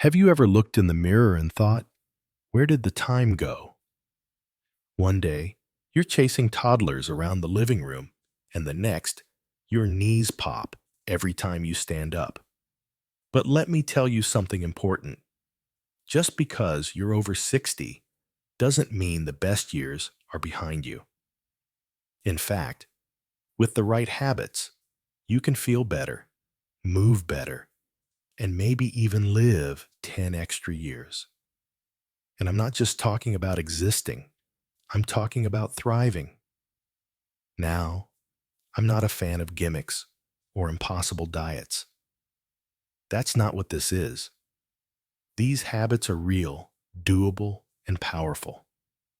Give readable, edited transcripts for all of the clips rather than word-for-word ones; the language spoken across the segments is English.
Have you ever looked in the mirror and thought, where did the time go? One day, you're chasing toddlers around the living room, and the next, your knees pop every time you stand up. But let me tell you something important. Just because you're over 60 doesn't mean the best years are behind you. In fact, with the right habits, you can feel better, move better, and maybe even live 10 extra years. And I'm not just talking about existing, I'm talking about thriving. Now, I'm not a fan of gimmicks or impossible diets. That's not what this is. These habits are real, doable, and powerful.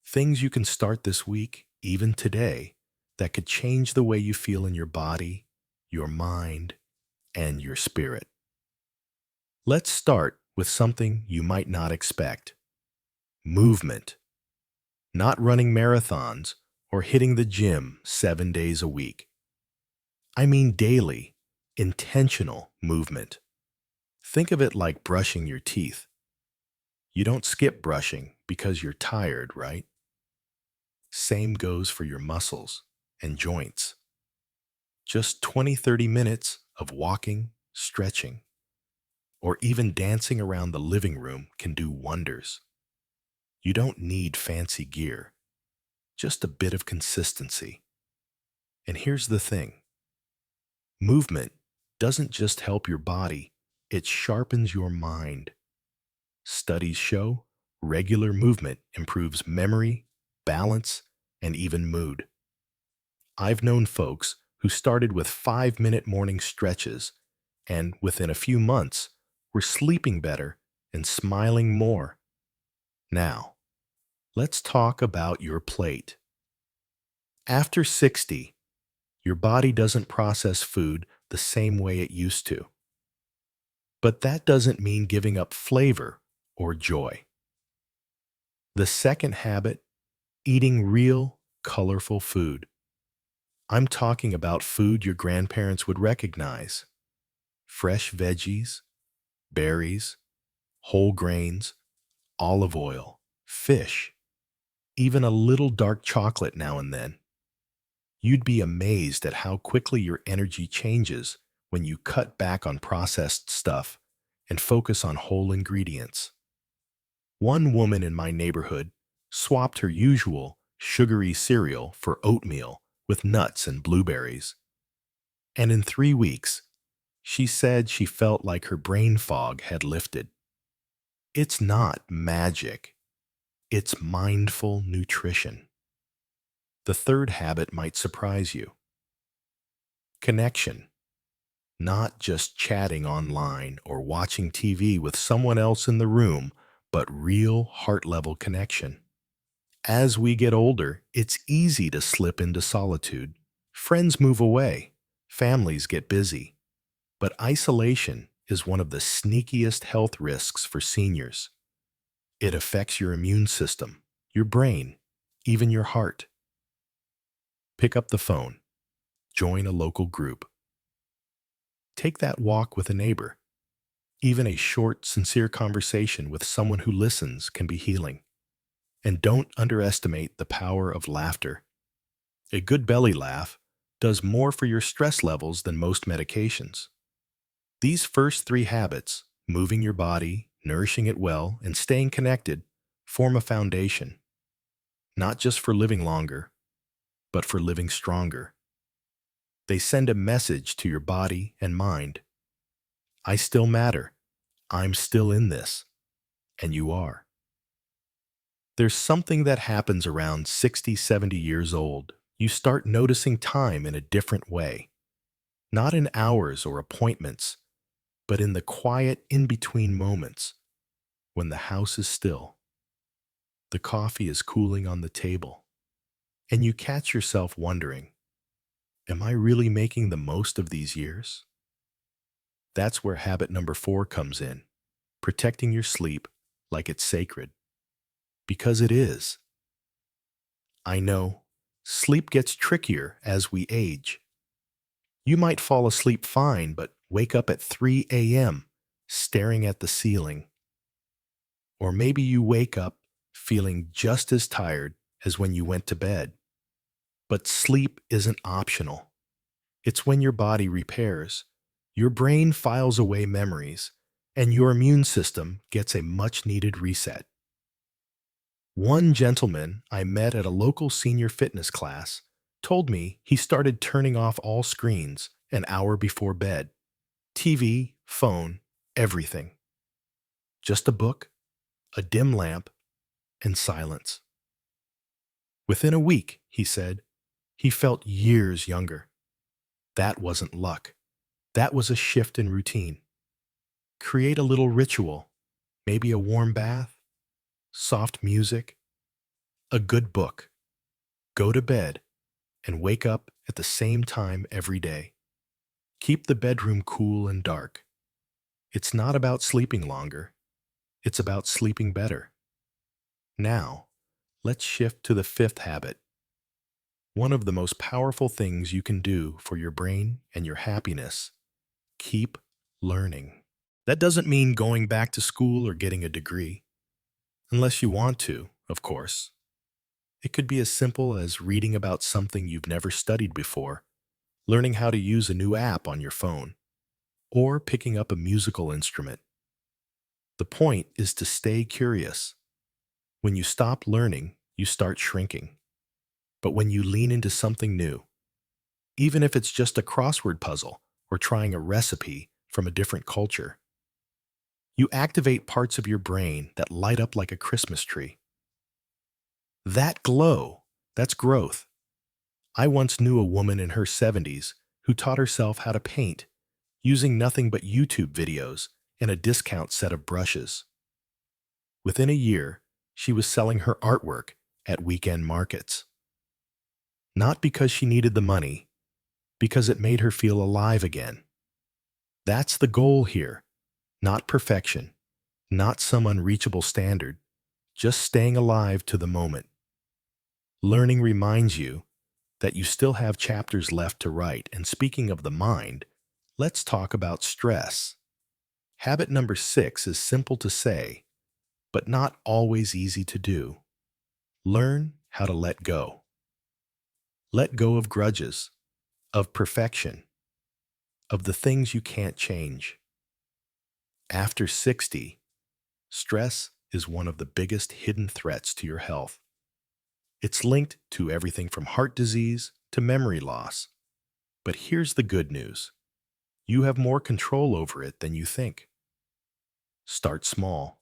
Things you can start this week, even today, that could change the way you feel in your body, your mind, and your spirit. Let's start with something you might not expect: movement. Not running marathons or hitting the gym 7 days a week. I mean daily, intentional movement. Think of it like brushing your teeth. You don't skip brushing because you're tired, right? Same goes for your muscles and joints. Just 20-30 minutes of walking, stretching, or even dancing around the living room can do wonders. You don't need fancy gear, just a bit of consistency. And here's the thing: movement doesn't just help your body, it sharpens your mind. Studies show regular movement improves memory, balance, and even mood. I've known folks who started with 5-minute morning stretches and within a few months were sleeping better and smiling more. Now, let's talk about your plate. After 60, your body doesn't process food the same way it used to. But that doesn't mean giving up flavor or joy. The second habit: eating real, colorful food. I'm talking about food your grandparents would recognize: fresh veggies, berries, whole grains, olive oil, fish, even a little dark chocolate now and then. You'd be amazed at how quickly your energy changes when you cut back on processed stuff and focus on whole ingredients. One woman in my neighborhood swapped her usual sugary cereal for oatmeal with nuts and blueberries. And in 3 weeks, she said she felt like her brain fog had lifted. It's not magic. It's mindful nutrition. The third habit might surprise you: connection. Not just chatting online or watching TV with someone else in the room, but real heart-level connection. As we get older, it's easy to slip into solitude. Friends move away, families get busy. But isolation is one of the sneakiest health risks for seniors. It affects your immune system, your brain, even your heart. Pick up the phone. Join a local group. Take that walk with a neighbor. Even a short, sincere conversation with someone who listens can be healing. And don't underestimate the power of laughter. A good belly laugh does more for your stress levels than most medications. These first three habits, moving your body, nourishing it well, and staying connected, form a foundation, not just for living longer, but for living stronger. They send a message to your body and mind: I still matter, I'm still in this, and you are. There's something that happens around 60, 70 years old. You start noticing time in a different way, not in hours or appointments, but in the quiet in-between moments, when the house is still, the coffee is cooling on the table, and you catch yourself wondering, am I really making the most of these years? That's where habit number 4 comes in: protecting your sleep like it's sacred. Because it is. I know, sleep gets trickier as we age. You might fall asleep fine, but wake up at 3 a.m., staring at the ceiling, Or maybe you wake up feeling just as tired as when you went to bed. But sleep isn't optional. It's when your body repairs, your brain files away memories, and your immune system gets a much-needed reset. One gentleman I met at a local senior fitness class told me he started turning off all screens an hour before bed. TV, phone, everything. Just a book, a dim lamp, and silence. Within a week, he said, he felt years younger. That wasn't luck. That was a shift in routine. Create a little ritual, maybe a warm bath, soft music, a good book. Go to bed and wake up at the same time every day. Keep the bedroom cool and dark. It's not about sleeping longer. It's about sleeping better. Now, let's shift to the fifth habit. One of the most powerful things you can do for your brain and your happiness: keep learning. That doesn't mean going back to school or getting a degree, unless you want to, of course. It could be as simple as reading about something you've never studied before, learning how to use a new app on your phone, or picking up a musical instrument. The point is to stay curious. When you stop learning, you start shrinking. But when you lean into something new, even if it's just a crossword puzzle or trying a recipe from a different culture, you activate parts of your brain that light up like a Christmas tree. That glow, that's growth. I once knew a woman in her 70s who taught herself how to paint using nothing but YouTube videos and a discount set of brushes. Within a year, she was selling her artwork at weekend markets. Not because she needed the money, because it made her feel alive again. That's the goal here, not perfection, not some unreachable standard, just staying alive to the moment. Learning reminds you that you still have chapters left to write. And speaking of the mind, let's talk about stress. Habit number 6 is simple to say, but not always easy to do. Learn how to let go. Let go of grudges, of perfection, of the things you can't change. After 60, stress is one of the biggest hidden threats to your health. It's linked to everything from heart disease to memory loss. But here's the good news. You have more control over it than you think. Start small.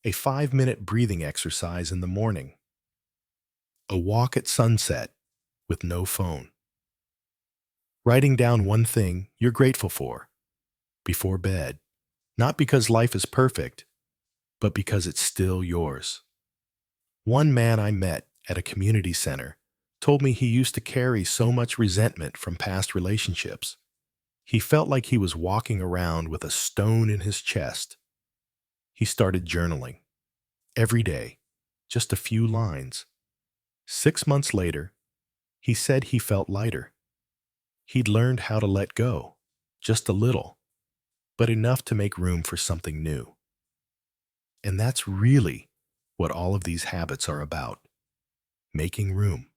A 5-minute breathing exercise in the morning. A walk at sunset with no phone. Writing down one thing you're grateful for before bed, not because life is perfect, but because it's still yours. One man I met at a community center told me he used to carry so much resentment from past relationships. He felt like he was walking around with a stone in his chest. He started journaling. Every day, just a few lines. 6 months later, he said he felt lighter. He'd learned how to let go, just a little, but enough to make room for something new. And that's really what all of these habits are about: making room.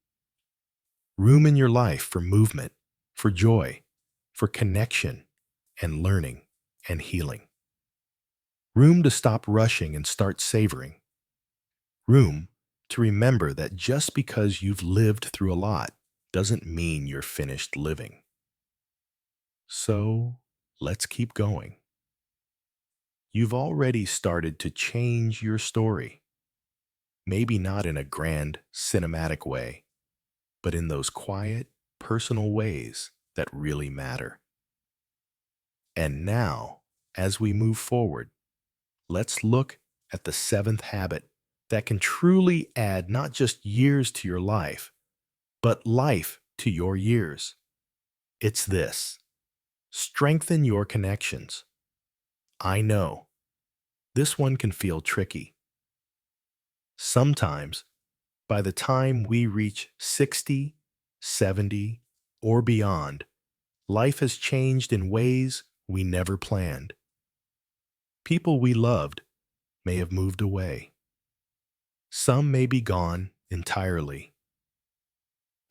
Room in your life for movement, for joy, for connection and learning and healing. Room to stop rushing and start savoring. Room to remember that just because you've lived through a lot doesn't mean you're finished living. So, let's keep going. You've already started to change your story. Maybe not in a grand, cinematic way, but in those quiet, personal ways that really matter. And now, as we move forward, let's look at the 7th habit that can truly add not just years to your life, but life to your years. It's this: strengthen your connections. I know, this one can feel tricky. Sometimes, by the time we reach 60, 70, or beyond, life has changed in ways we never planned. People we loved may have moved away. Some may be gone entirely.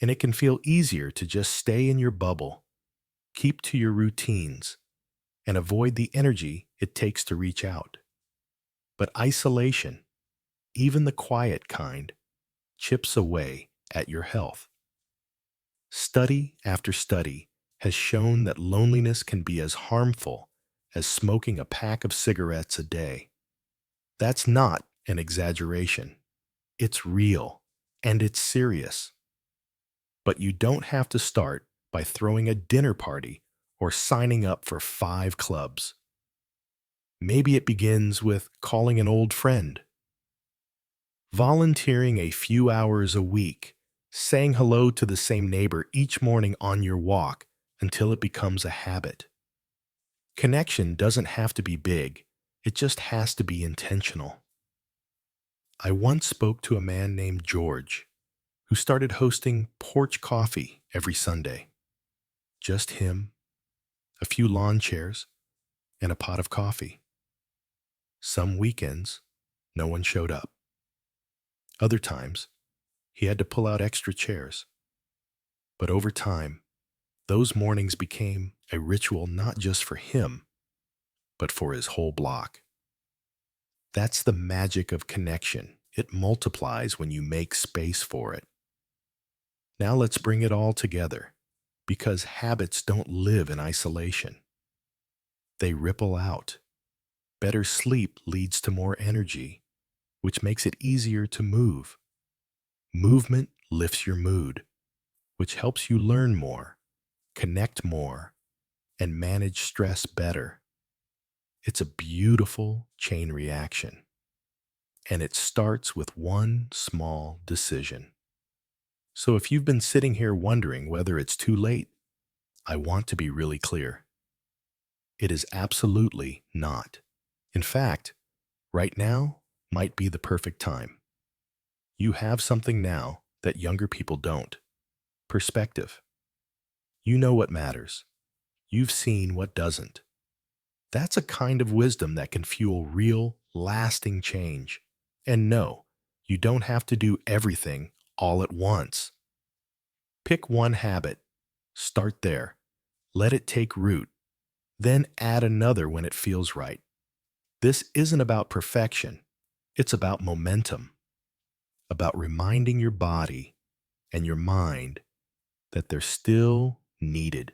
And it can feel easier to just stay in your bubble, keep to your routines, and avoid the energy it takes to reach out. But isolation, even the quiet kind, chips away at your health. Study after study has shown that loneliness can be as harmful as smoking a pack of cigarettes a day. That's not an exaggeration. It's real, and it's serious. But you don't have to start by throwing a dinner party or signing up for 5 clubs. Maybe it begins with calling an old friend, volunteering a few hours a week, saying hello to the same neighbor each morning on your walk until it becomes a habit. Connection doesn't have to be big, it just has to be intentional. I once spoke to a man named George who started hosting porch coffee every Sunday. Just him, a few lawn chairs, and a pot of coffee. Some weekends, no one showed up. Other times, he had to pull out extra chairs. But over time, those mornings became a ritual not just for him, but for his whole block. That's the magic of connection. It multiplies when you make space for it. Now let's bring it all together, because habits don't live in isolation. They ripple out. Better sleep leads to more energy, which makes it easier to move. Movement lifts your mood, which helps you learn more, connect more, and manage stress better. It's a beautiful chain reaction. And it starts with one small decision. So if you've been sitting here wondering whether it's too late, I want to be really clear. It is absolutely not. In fact, right now might be the perfect time. You have something now that younger people don't. Perspective. You know what matters. You've seen what doesn't. That's a kind of wisdom that can fuel real, lasting change. And no, you don't have to do everything all at once. Pick one habit. Start there. Let it take root. Then add another when it feels right. This isn't about perfection. It's about momentum. About reminding your body and your mind that they're still needed,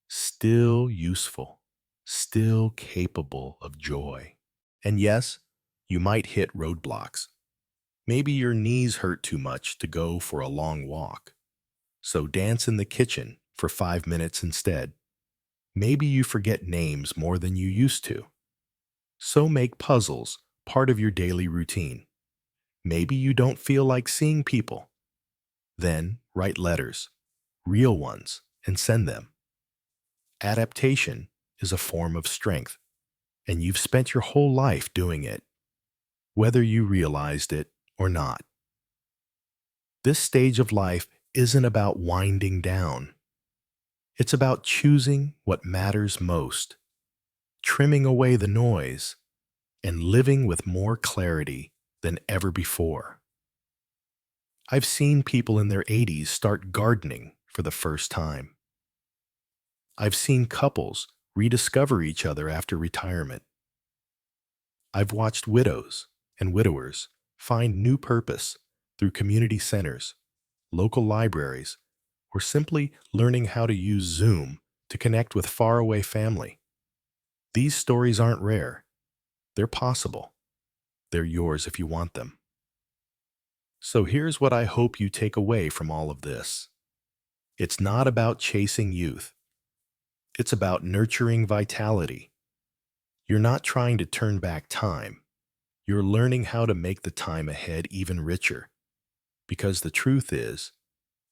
still useful, still capable of joy. And yes, you might hit roadblocks. Maybe your knees hurt too much to go for a long walk. So dance in the kitchen for 5 minutes instead. Maybe you forget names more than you used to. So make puzzles part of your daily routine. Maybe you don't feel like seeing people. Then write letters, real ones, and send them. Adaptation is a form of strength, and you've spent your whole life doing it, whether you realized it or not. This stage of life isn't about winding down. It's about choosing what matters most, trimming away the noise, and living with more clarity than ever before. I've seen people in their 80s start gardening for the first time. I've seen couples rediscover each other after retirement. I've watched widows and widowers find new purpose through community centers, local libraries, or simply learning how to use Zoom to connect with faraway family. These stories aren't rare. They're possible. They're yours if you want them. So here's what I hope you take away from all of this. It's not about chasing youth. It's about nurturing vitality. You're not trying to turn back time. You're learning how to make the time ahead even richer. Because the truth is,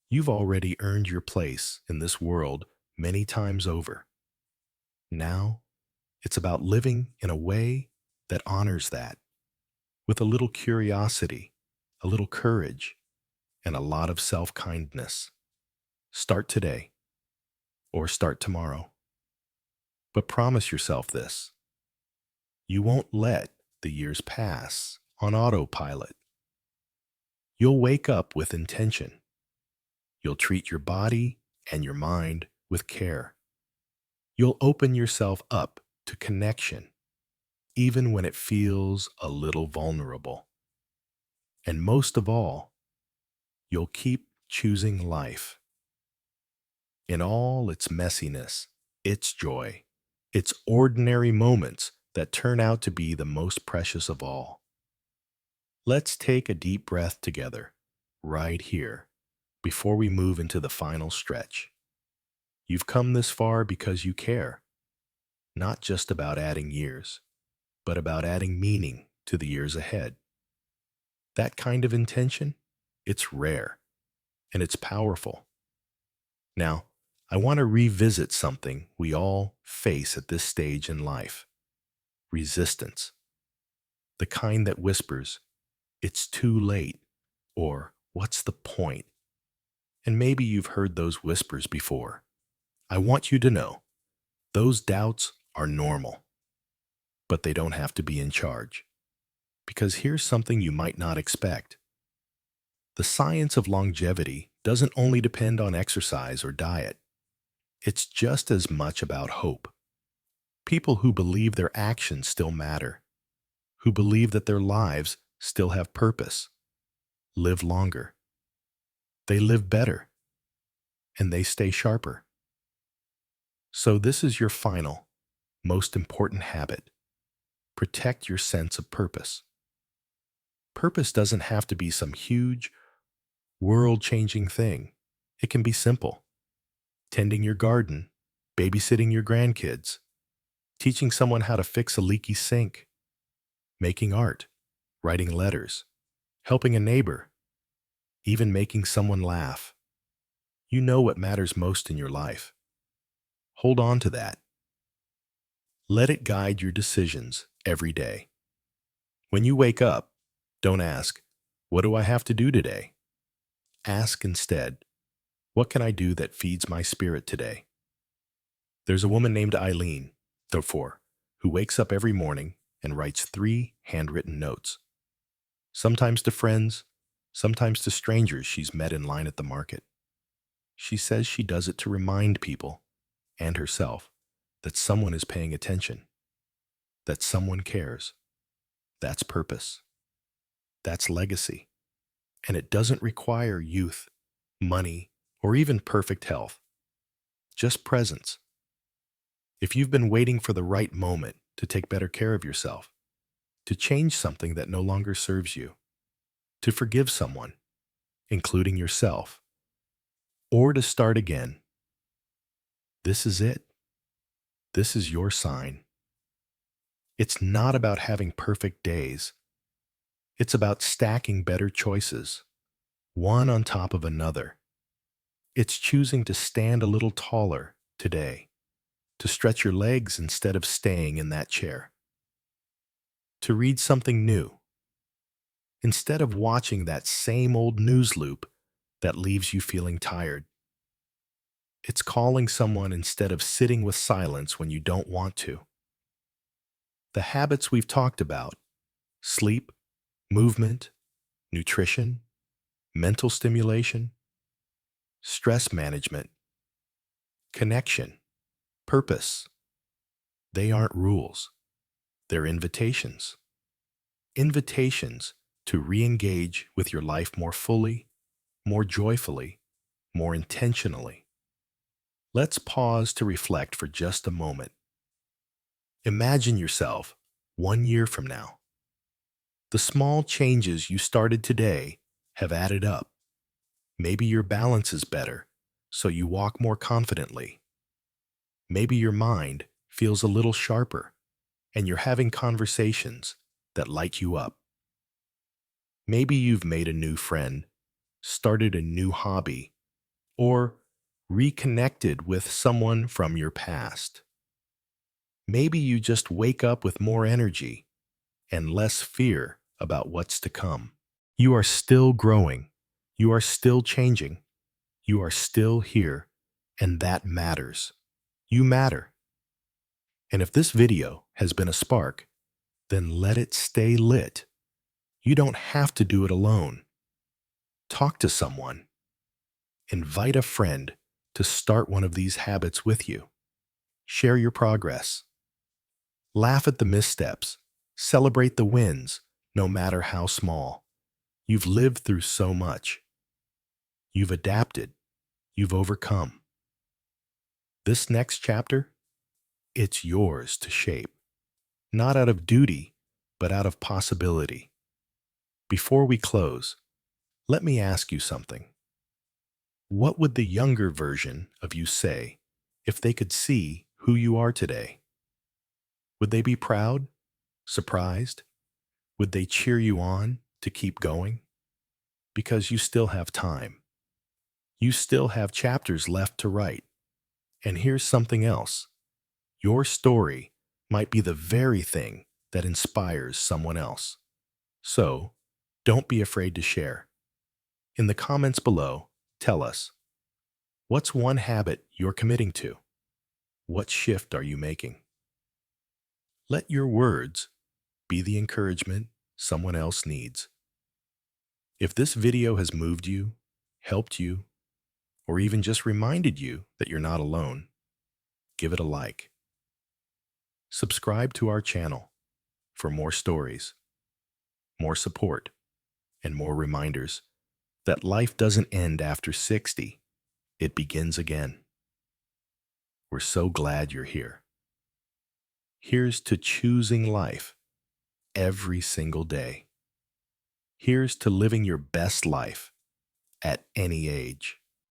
you've already earned your place in this world many times over. Now, it's about living in a way that honors that, with a little curiosity, a little courage, and a lot of self-kindness. Start today, or start tomorrow. But promise yourself this: you won't let the years pass on autopilot. You'll wake up with intention. You'll treat your body and your mind with care. You'll open yourself up to connection, even when it feels a little vulnerable. And most of all, you'll keep choosing life in all its messiness, its joy, its ordinary moments that turn out to be the most precious of all. Let's take a deep breath together, right here, before we move into the final stretch. You've come this far because you care, not just about adding years, but about adding meaning to the years ahead. That kind of intention, it's rare, and it's powerful. Now, I want to revisit something we all face at this stage in life: resistance. The kind that whispers, "It's too late," or "What's the point?" And maybe you've heard those whispers before. I want you to know, those doubts are normal, but they don't have to be in charge. Because here's something you might not expect. The science of longevity doesn't only depend on exercise or diet. It's just as much about hope. People who believe their actions still matter, who believe that their lives still have purpose, live longer. They live better, and they stay sharper. So this is your final, most important habit. Protect your sense of purpose. Purpose doesn't have to be some huge, world-changing thing. It can be simple: tending your garden, babysitting your grandkids, teaching someone how to fix a leaky sink, making art, writing letters, helping a neighbor, even making someone laugh. You know what matters most in your life. Hold on to that. Let it guide your decisions every day. When you wake up, don't ask, "What do I have to do today?" Ask instead, "What can I do that feeds my spirit today?" There's a woman named Eileen, therefore, who wakes up every morning and writes 3 handwritten notes. Sometimes to friends, sometimes to strangers she's met in line at the market. She says she does it to remind people, and herself, that someone is paying attention, that someone cares. That's purpose. That's legacy. And it doesn't require youth, money, or even perfect health. Just presence. If you've been waiting for the right moment to take better care of yourself, to change something that no longer serves you, to forgive someone, including yourself, or to start again, this is it. This is your sign. It's not about having perfect days. It's about stacking better choices, one on top of another. It's choosing to stand a little taller today, to stretch your legs instead of staying in that chair, to read something new, instead of watching that same old news loop that leaves you feeling tired. It's calling someone instead of sitting with silence when you don't want to. The habits we've talked about: sleep, movement, nutrition, mental stimulation, stress management, connection, purpose. They aren't rules. They're invitations. Invitations to re-engage with your life more fully, more joyfully, more intentionally. Let's pause to reflect for just a moment. Imagine yourself 1 year from now. The small changes you started today have added up. Maybe your balance is better, so you walk more confidently. Maybe your mind feels a little sharper, and you're having conversations that light you up. Maybe you've made a new friend, started a new hobby, or reconnected with someone from your past. Maybe you just wake up with more energy and less fear about what's to come. You are still growing. You are still changing. You are still here, and that matters. You matter. And if this video has been a spark, then let it stay lit. You don't have to do it alone. Talk to someone. Invite a friend to start one of these habits with you. Share your progress. Laugh at the missteps. Celebrate the wins, no matter how small. You've lived through so much. You've adapted. You've overcome. This next chapter, it's yours to shape. Not out of duty, but out of possibility. Before we close, let me ask you something. What would the younger version of you say if they could see who you are today? Would they be proud? Surprised? Would they cheer you on to keep going? Because you still have time. You still have chapters left to write. And here's something else. Your story might be the very thing that inspires someone else. So, don't be afraid to share. In the comments below, tell us, what's one habit you're committing to? What shift are you making? Let your words be the encouragement someone else needs. If this video has moved you, helped you, or even just reminded you that you're not alone, give it a like. Subscribe to our channel for more stories, more support, and more reminders that life doesn't end after 60, it begins again. We're so glad you're here. Here's to choosing life every single day. Here's to living your best life at any age.